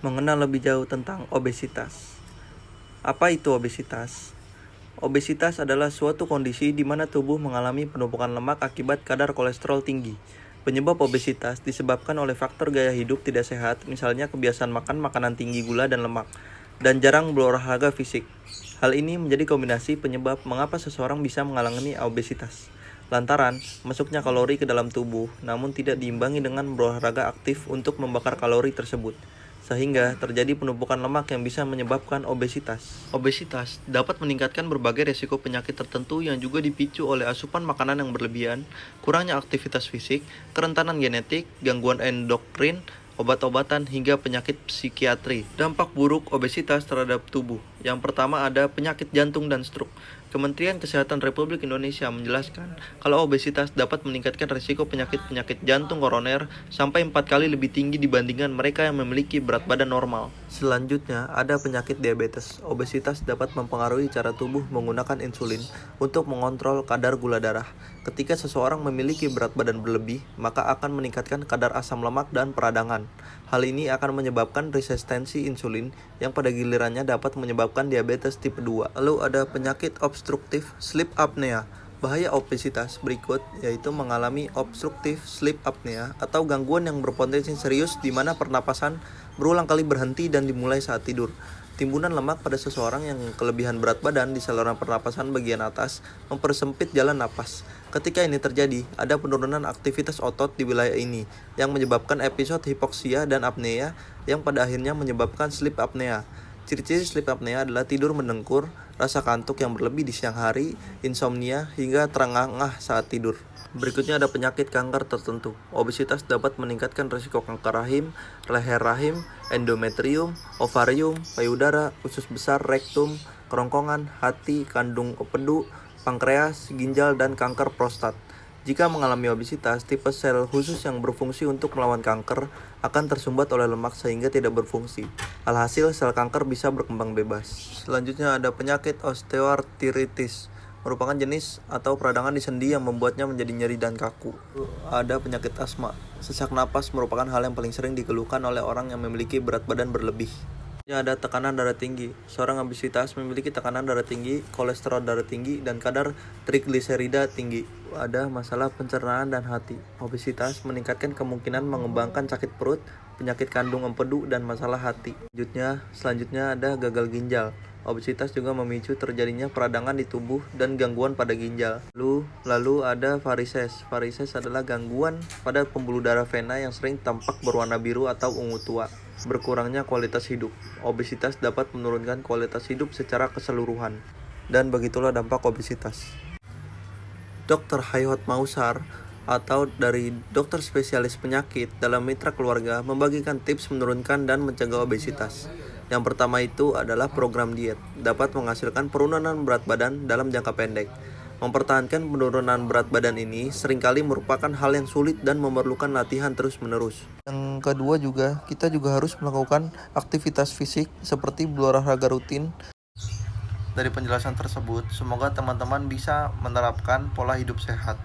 Mengenal lebih jauh tentang obesitas. Apa itu obesitas? Obesitas adalah suatu kondisi di mana tubuh mengalami penumpukan lemak akibat kadar kolesterol tinggi. Penyebab obesitas disebabkan oleh faktor gaya hidup tidak sehat, misalnya kebiasaan makan makanan tinggi gula dan lemak, dan jarang berolahraga fisik. Hal ini menjadi kombinasi penyebab mengapa seseorang bisa mengalami obesitas. Lantaran masuknya kalori ke dalam tubuh, namun tidak diimbangi dengan berolahraga aktif untuk membakar kalori tersebut, sehingga terjadi penumpukan lemak yang bisa menyebabkan obesitas. Obesitas dapat meningkatkan berbagai resiko penyakit tertentu yang juga dipicu oleh asupan makanan yang berlebihan, kurangnya aktivitas fisik, kerentanan genetik, gangguan endokrin, obat-obatan, hingga penyakit psikiatri. Dampak buruk obesitas terhadap tubuh. Yang pertama ada penyakit jantung dan stroke. Kementerian Kesehatan Republik Indonesia menjelaskan kalau obesitas dapat meningkatkan risiko penyakit-penyakit jantung koroner sampai 4 kali lebih tinggi dibandingkan mereka yang memiliki berat badan normal. Selanjutnya, ada penyakit diabetes. Obesitas dapat mempengaruhi cara tubuh menggunakan insulin untuk mengontrol kadar gula darah. Ketika seseorang memiliki berat badan berlebih, maka akan meningkatkan kadar asam lemak dan peradangan. Hal ini akan menyebabkan resistensi insulin yang pada gilirannya dapat menyebabkan diabetes tipe 2. Lalu ada penyakit obstruktif sleep apnea. Bahaya obesitas berikut yaitu mengalami obstruktif sleep apnea atau gangguan yang berpotensi serius di mana pernapasan berulang kali berhenti dan dimulai saat tidur. Timbunan lemak pada seseorang yang kelebihan berat badan di saluran pernapasan bagian atas mempersempit jalan napas. Ketika ini terjadi, ada penurunan aktivitas otot di wilayah ini yang menyebabkan episode hipoksia dan apnea yang pada akhirnya menyebabkan sleep apnea. Ciri-ciri sleep apnea adalah tidur mendengkur, rasa kantuk yang berlebih di siang hari, insomnia, hingga terengah-engah saat tidur. Berikutnya ada penyakit kanker tertentu. Obesitas dapat meningkatkan risiko kanker rahim, leher rahim, endometrium, ovarium, payudara, usus besar, rektum, kerongkongan, hati, kandung empedu, pankreas, ginjal, dan kanker prostat. Jika mengalami obesitas, tipe sel khusus yang berfungsi untuk melawan kanker akan tersumbat oleh lemak sehingga tidak berfungsi. Alhasil, sel kanker bisa berkembang bebas. Selanjutnya ada penyakit osteoartritis, merupakan jenis atau peradangan di sendi yang membuatnya menjadi nyeri dan kaku. Ada penyakit asma. Sesak napas merupakan hal yang paling sering dikeluhkan oleh orang yang memiliki berat badan berlebih. Ada tekanan darah tinggi. Seorang obesitas memiliki tekanan darah tinggi, kolesterol darah tinggi, dan kadar trigliserida tinggi. Ada masalah pencernaan dan hati. Obesitas meningkatkan kemungkinan mengembangkan sakit perut, penyakit kandung empedu, dan masalah hati. Selanjutnya ada gagal ginjal. Obesitas juga memicu terjadinya peradangan di tubuh dan gangguan pada ginjal. Lalu ada varises. Varises adalah gangguan pada pembuluh darah vena yang sering tampak berwarna biru atau ungu tua. Berkurangnya kualitas hidup. Obesitas dapat menurunkan kualitas hidup secara keseluruhan. Dan begitulah dampak obesitas. Dr. Hayat Mausar atau dari dokter spesialis penyakit dalam mitra keluarga membagikan tips menurunkan dan mencegah obesitas. Yang pertama itu adalah program diet, dapat menghasilkan penurunan berat badan dalam jangka pendek. Mempertahankan penurunan berat badan ini seringkali merupakan hal yang sulit dan memerlukan latihan terus-menerus. Yang kedua kita juga harus melakukan aktivitas fisik seperti berolahraga rutin. Dari penjelasan tersebut, semoga teman-teman bisa menerapkan pola hidup sehat.